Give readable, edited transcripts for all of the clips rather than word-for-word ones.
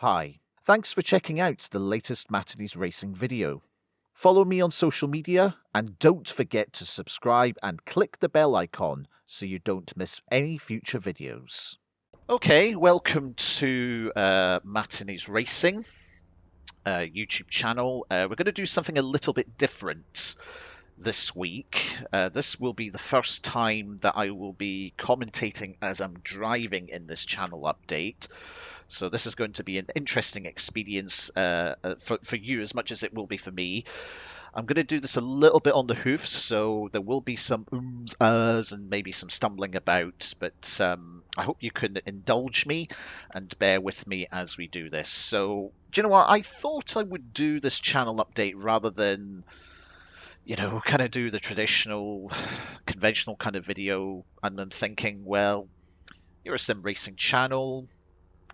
Hi, thanks for checking out the latest Matinees Racing video. Follow me on social media and don't forget to subscribe and click the bell icon so you don't miss any future videos. Okay, welcome to Matinees Racing YouTube channel. We're going to do something a little bit different this week. This will be the first time that I will be commentating as I'm driving in this channel update. So this is going to be an interesting experience for you as much as it will be for me. I'm going to do this a little bit on the hoof, so there will be some ums, ahs, and maybe some stumbling about, but I hope you can indulge me and bear with me as we do this. So, do you know what? I thought I would do this channel update rather than, kind of do the traditional, conventional kind of video, and then thinking, well, you're a sim racing channel,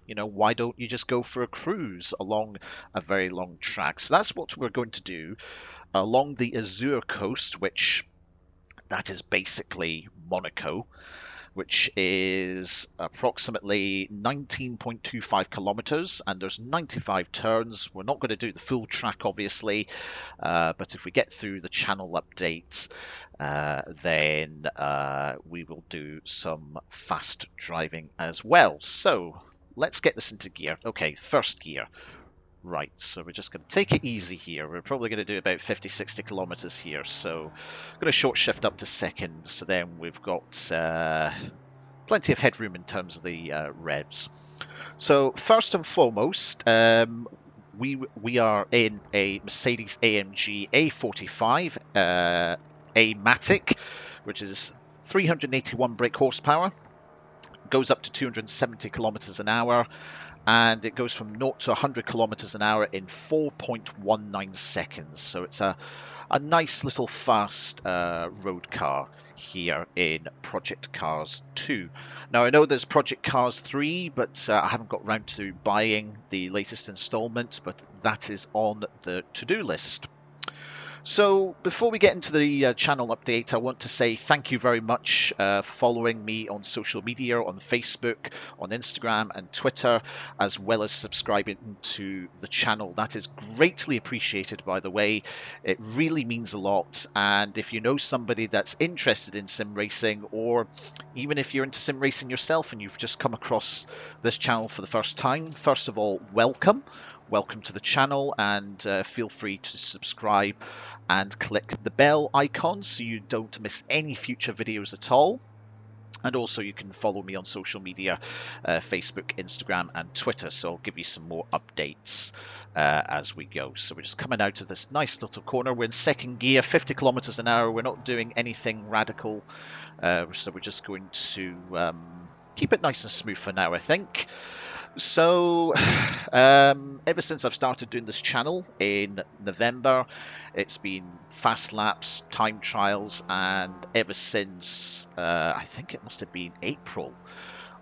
why don't you just go for a cruise along a very long track? So that's what we're going to do along the Azure Coast, which that is basically Monaco, which is approximately 19.25 kilometers, and there's 95 turns. We're not going to do the full track, obviously, but if we get through the channel updates, then we will do some fast driving as well. So let's get this into gear. Okay, first gear. Right, so we're just going to take it easy here. We're probably going to do about 50-60 kilometers here, so I'm going to short shift up to second, so then we've got plenty of headroom in terms of the revs. So first and foremost, we are in a Mercedes AMG A45 AMATIC, which is 381 brake horsepower, goes up to 270 kilometers an hour, and it goes from 0 to 100 kilometers an hour in 4.19 seconds. So it's a nice little fast road car here in Project Cars 2. Now, I know there's Project Cars 3, but I haven't got round to buying the latest installment, but that is on the to-do list. So before we get into the channel update, I want to say thank you very much for following me on social media, on Facebook, on Instagram and Twitter, as well as subscribing to the channel. That is greatly appreciated, by the way. It really means a lot. And if you know somebody that's interested in sim racing, or even if you're into sim racing yourself and you've just come across this channel for the first time, first of all, welcome. Welcome to the channel, and feel free to subscribe and click the bell icon so you don't miss any future videos at all. And also you can follow me on social media, Facebook, Instagram and Twitter, so I'll give you some more updates as we go. So we're just coming out of this nice little corner. We're in second gear, 50 kilometers an hour. We're not doing anything radical, so we're just going to keep it nice and smooth for now, I think. So ever since I've started doing this channel in November, it's been fast laps, time trials, and ever since I think it must have been April,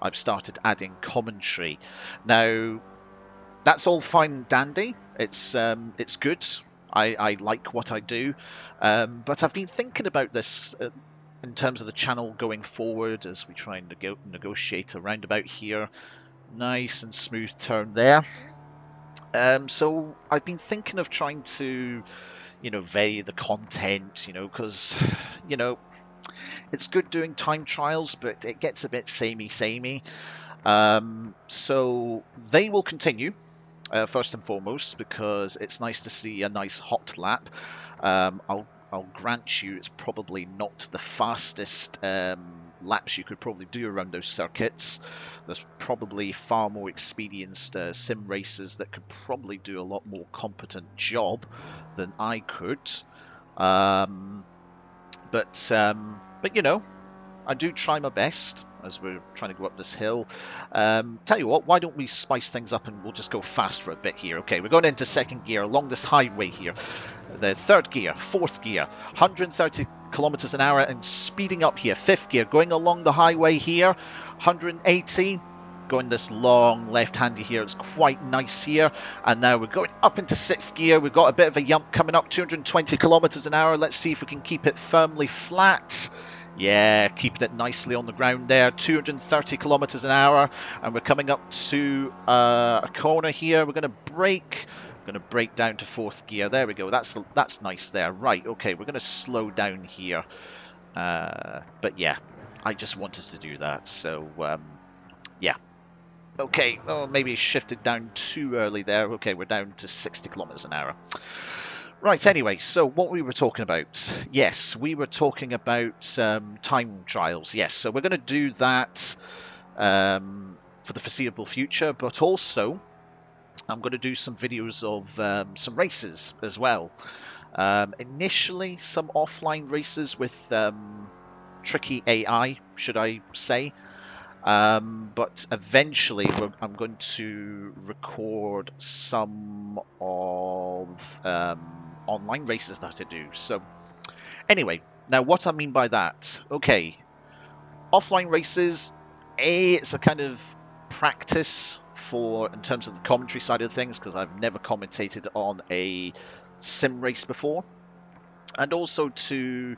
I've started adding commentary. Now that's all fine and dandy. It's good. I like what I do, but I've been thinking about this in terms of the channel going forward as we try and negotiate a roundabout here. Nice and smooth turn there. So I've been thinking of trying to, vary the content, because, it's good doing time trials, but it gets a bit samey. So they will continue, first and foremost, because it's nice to see a nice hot lap. I'll grant you it's probably not the fastest laps you could probably do around those circuits. There's probably far more experienced sim racers that could probably do a lot more competent job than I could. But I do try my best as we're trying to go up this hill. Tell you what, why don't we spice things up and we'll just go fast for a bit here. Okay, we're going into second gear along this highway here. The third gear, fourth gear, 130 kilometers an hour and speeding up here. Fifth gear, going along the highway here, 180. Going this long left-hander here. It's quite nice here. And now we're going up into sixth gear. We've got a bit of a jump coming up, 220 kilometers an hour. Let's see if we can keep it firmly flat. Yeah, keeping it nicely on the ground there. 230 kilometers an hour, and we're coming up to a corner here. We're going to brake. Going to brake down to fourth gear. There we go. That's nice there. Right. Okay. We're going to slow down here. But yeah, I just wanted to do that. So yeah. Okay. Oh, maybe shifted down too early there. Okay, we're down to 60 kilometers an hour. Right, anyway, so what we were talking about. Yes, we were talking about time trials. Yes, so we're going to do that for the foreseeable future, but also I'm going to do some videos of some races as well. Initially, some offline races with tricky AI, should I say. But eventually I'm going to record some of online races that I do. So anyway, now what I mean by that, okay, offline races, it's a kind of practice for in terms of the commentary side of things, because I've never commentated on a sim race before, and also to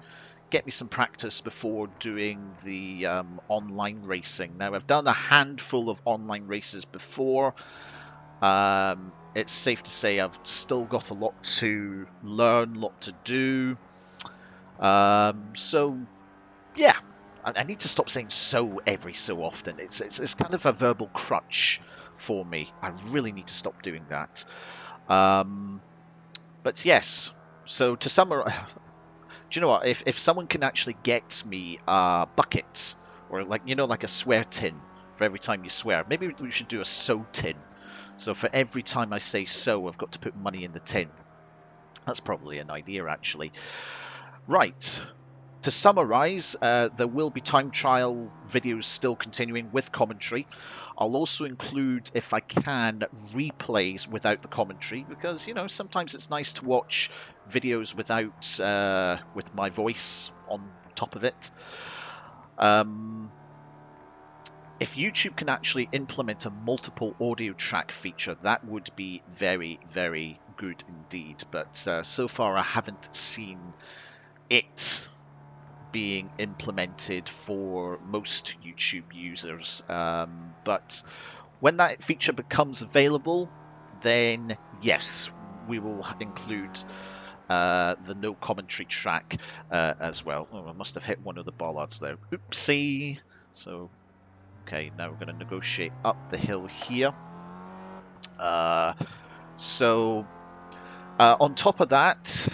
get me some practice before doing the online racing. Now, I've done a handful of online races before. It's safe to say I've still got a lot to learn, a lot to do. So, yeah, I need to stop saying so every so often. It's kind of a verbal crutch for me. I really need to stop doing that. But yes, so to summarize, do you know what? If someone can actually get me a bucket, or like a swear tin for every time you swear, maybe we should do a so tin. So for every time I say so, I've got to put money in the tin. That's probably an idea, actually. Right. To summarize, there will be time trial videos still continuing with commentary. I'll also include, if I can, replays without the commentary, because, sometimes it's nice to watch videos without, with my voice on top of it. If YouTube can actually implement a multiple audio track feature, that would be very, very good indeed. But so far, I haven't seen it being implemented for most YouTube users. But when that feature becomes available, then yes, we will include the no commentary track as well. Oh, I must have hit one of the bollards there. Oopsie. So, okay, now we're going to negotiate up the hill here. On top of that,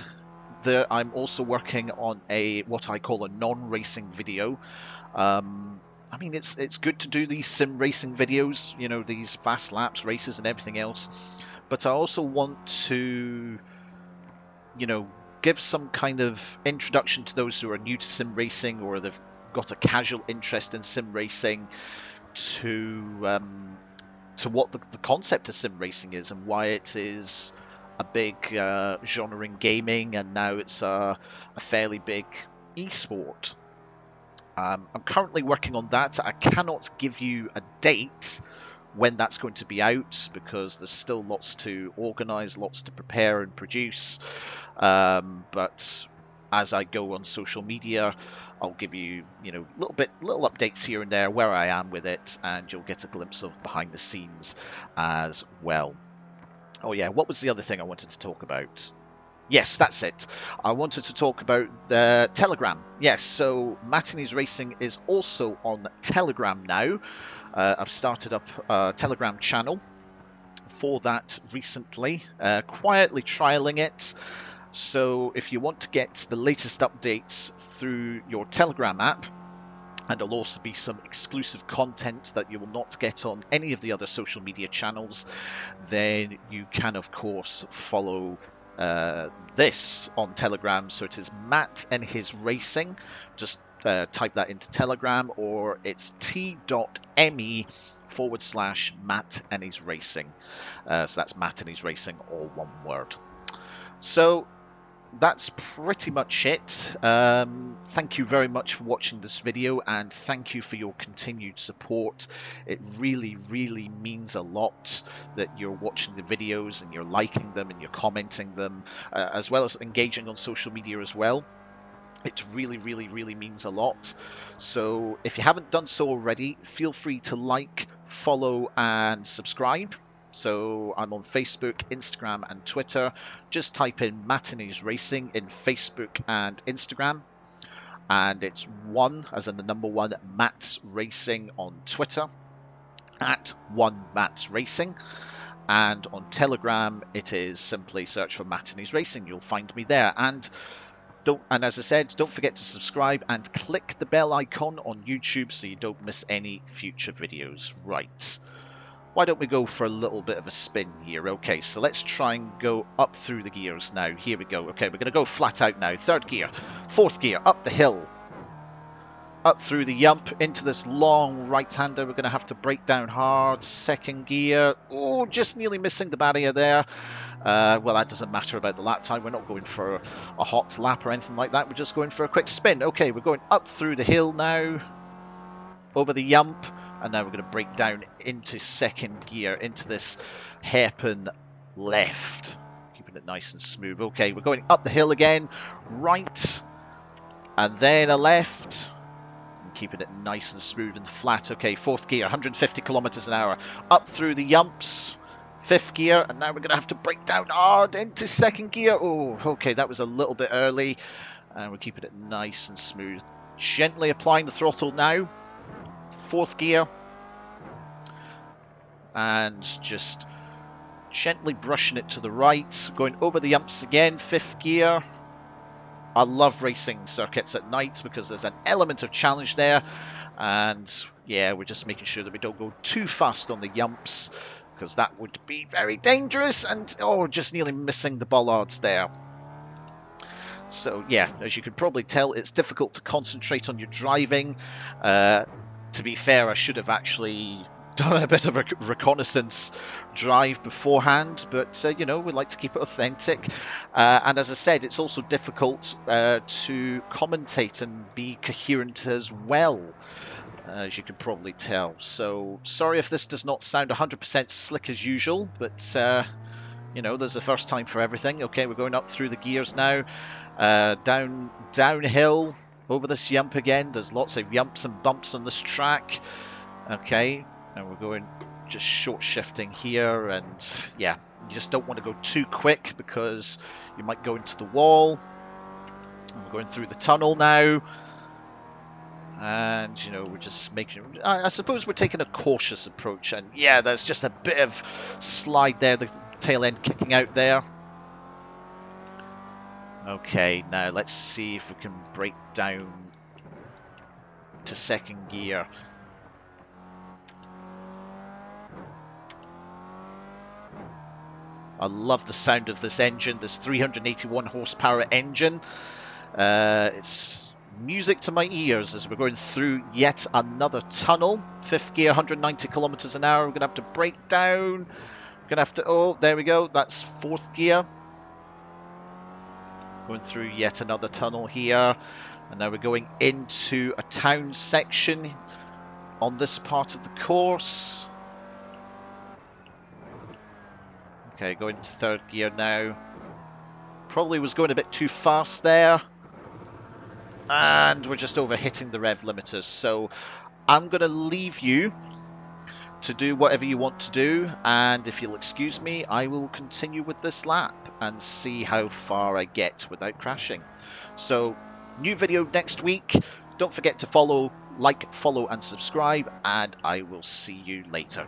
I'm also working on what I call a non-racing video. I mean, it's good to do these sim racing videos, these fast laps races and everything else. But I also want to, give some kind of introduction to those who are new to sim racing, or they've got a casual interest in sim racing, to what the concept of sim racing is and why it is a big genre in gaming, and now it's a fairly big esport. I'm currently working on that. I cannot give you a date when that's going to be out, because there's still lots to organize, lots to prepare and produce. But as I go on social media, I'll give you, little updates here and there where I am with it, and you'll get a glimpse of behind the scenes as well. Oh yeah, what was the other thing I wanted to talk about? Yes, that's it. I wanted to talk about the Telegram. Yes, so Matinees Racing is also on Telegram now. I've started up a Telegram channel for that recently, quietly trialing it. So if you want to get the latest updates through your Telegram app, and there'll also be some exclusive content that you will not get on any of the other social media channels, then you can, of course, follow this on Telegram. So it is Matt and His Racing. Just type that into Telegram, or it's t.me/Matt and His Racing. So that's Matt and His Racing, all one word. So that's pretty much it. Thank you very much for watching this video, and thank you for your continued support. It really, really means a lot that you're watching the videos and you're liking them and you're commenting them, as well as engaging on social media as well. It really, really, really means a lot. So if you haven't done so already, feel free to like, follow, and subscribe. So I'm on Facebook, Instagram, and Twitter. Just type in Matinees Racing in Facebook and Instagram. And it's one, as in the number one, Mats Racing on Twitter, at one Mats Racing. And on Telegram, it is simply search for Matinees Racing. You'll find me there. And as I said, don't forget to subscribe and click the bell icon on YouTube so you don't miss any future videos. Right. Why don't we go for a little bit of a spin here? Okay, so let's try and go up through the gears now. Here we go. Okay, we're going to go flat out now. Third gear, fourth gear, up the hill. Up through the yump into this long right-hander. We're going to have to brake down hard. Second gear. Oh, just nearly missing the barrier there. Well, that doesn't matter about the lap time. We're not going for a hot lap or anything like that. We're just going for a quick spin. Okay, we're going up through the hill now. Over the yump. And now we're going to brake down into second gear. Into this hairpin left. Keeping it nice and smooth. Okay, we're going up the hill again. Right. And then a left. Keeping it nice and smooth and flat. Okay, fourth gear, 150 kilometers an hour. Up through the yumps. Fifth gear, and now we're going to have to brake down hard into second gear. Oh, okay, that was a little bit early. And we're keeping it nice and smooth. Gently applying the throttle now. Fourth gear. And just gently brushing it to the right. Going over the yumps again. Fifth gear. I love racing circuits at night because there's an element of challenge there. And yeah, we're just making sure that we don't go too fast on the yumps because that would be very dangerous. And oh, just nearly missing the bollards there. So yeah, as you can probably tell, it's difficult to concentrate on your driving. To be fair, I should have actually done a bit of a reconnaissance drive beforehand, but you know, we like to keep it authentic. And as I said, it's also difficult to commentate and be coherent as well, as you can probably tell. So sorry if this does not sound 100% slick as usual, but you know, there's a first time for everything. Okay, we're going up through the gears now, downhill over this yump again. There's lots of yumps and bumps on this track. Okay. And we're going just short shifting here, and yeah, you just don't want to go too quick because you might go into the wall. And we're going through the tunnel now, and you know, we're just making, I suppose we're taking a cautious approach. And yeah, there's just a bit of slide there, the tail end kicking out there. Okay, now let's see if we can brake down to second gear. I love the sound of this engine, this 381 horsepower engine. It's music to my ears as we're going through yet another tunnel. Fifth gear, 190 kilometers an hour. We're going to have to brake down. We're going to have to, oh, there we go. That's fourth gear. Going through yet another tunnel here. And now we're going into a town section on this part of the course. Okay, going to third gear now. Probably was going a bit too fast there. And we're just overhitting the rev limiters. So I'm going to leave you to do whatever you want to do. And if you'll excuse me, I will continue with this lap and see how far I get without crashing. So, new video next week. Don't forget to follow, like, follow and subscribe. And I will see you later.